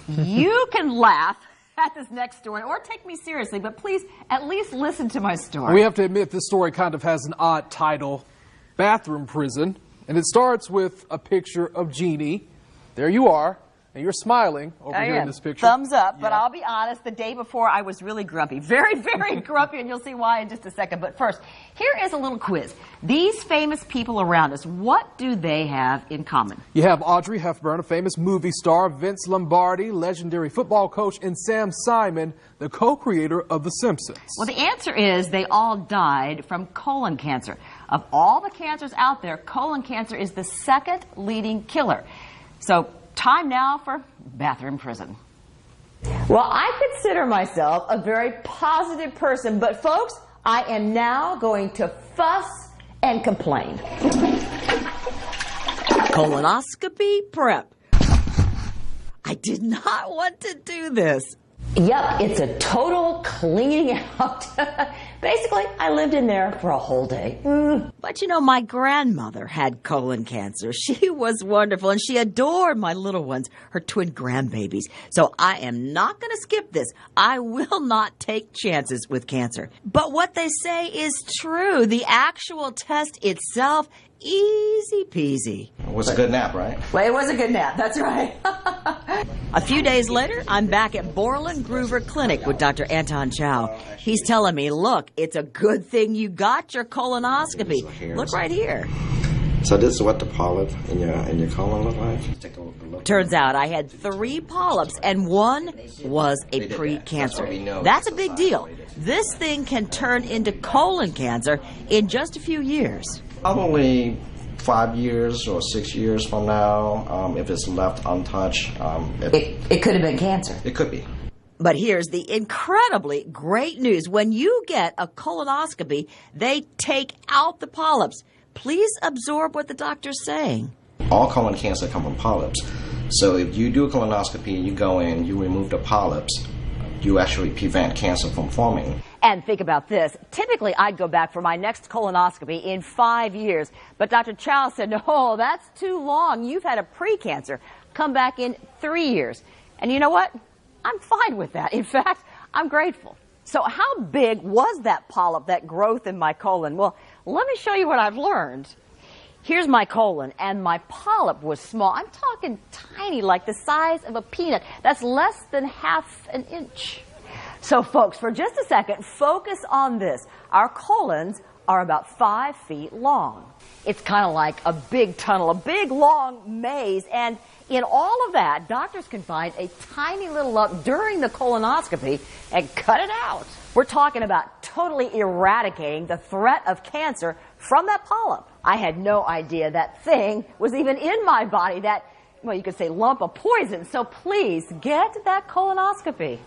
You can laugh at this next story or take me seriously, but please at least listen to my story. We have to admit this story kind of has an odd title, Bathroom Prison, and it starts with a picture of Jeannie. There you are. And you're smiling over here in this picture. Thumbs up, but I'll be honest, the day before I was really grumpy. Very, very grumpy, and you'll see why in just a second. But first, here is a little quiz. These famous people around us, what do they have in common? You have Audrey Hepburn, a famous movie star, Vince Lombardi, legendary football coach, and Sam Simon, the co-creator of The Simpsons. Well, the answer is they all died from colon cancer. Of all the cancers out there, colon cancer is the second leading killer. So, time now for Bathroom Prison. Well, I consider myself a very positive person, but folks, I am now going to fuss and complain. Colonoscopy prep. I did not want to do this. Yep, it's a total cleaning out. Basically, I lived in there for a whole day. But you know, my grandmother had colon cancer. She was wonderful, and she adored my little ones, her twin grandbabies. So I am not going to skip this. I will not take chances with cancer. But what they say is true. The actual test itself, easy peasy. It was a good nap, right? Well, it was a good nap, that's right. A few days later, I'm back at Borland Groover Clinic with Dr. Anton Chow. He's telling me, look, it's a good thing you got your colonoscopy. Look right here. So this is what the polyp in your colon look like? Take a look. Turns out I had 3 polyps, and one was a precancer. That's a big deal. This thing can turn into colon cancer in just a few years. Probably 5 years or 6 years from now, if it's left untouched. It could have been cancer. It could be. But here's the incredibly great news. When you get a colonoscopy, they take out the polyps. Please absorb what the doctor's saying. All colon cancer come from polyps. So if you do a colonoscopy and you go in, you remove the polyps, you actually prevent cancer from forming. And think about this. Typically, I'd go back for my next colonoscopy in 5 years. But Dr. Chow said, no, that's too long. You've had a precancer. Come back in 3 years. And you know what? I'm fine with that. In fact, I'm grateful. So how big was that polyp, that growth in my colon? Well, let me show you what I've learned. Here's my colon, and my polyp was small. I'm talking tiny, like the size of a peanut. That's less than half an inch. So folks, for just a second, focus on this. Our colons are about 5 feet long. It's kind of like a big tunnel, a big long maze, and in all of that, doctors can find a tiny little lump during the colonoscopy and cut it out. We're talking about totally eradicating the threat of cancer from that polyp. I had no idea that thing was even in my body, that, well, you could say lump of poison. So please, get that colonoscopy.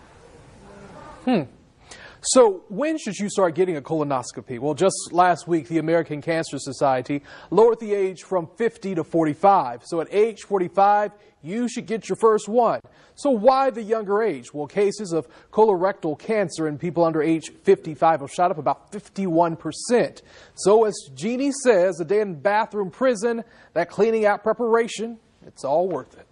So when should you start getting a colonoscopy? Well, just last week, the American Cancer Society lowered the age from 50 to 45. So at age 45, you should get your first one. So why the younger age? Well, cases of colorectal cancer in people under age 55 have shot up about 51%. So as Jeannie says, a day in bathroom prison, that cleaning out preparation, it's all worth it.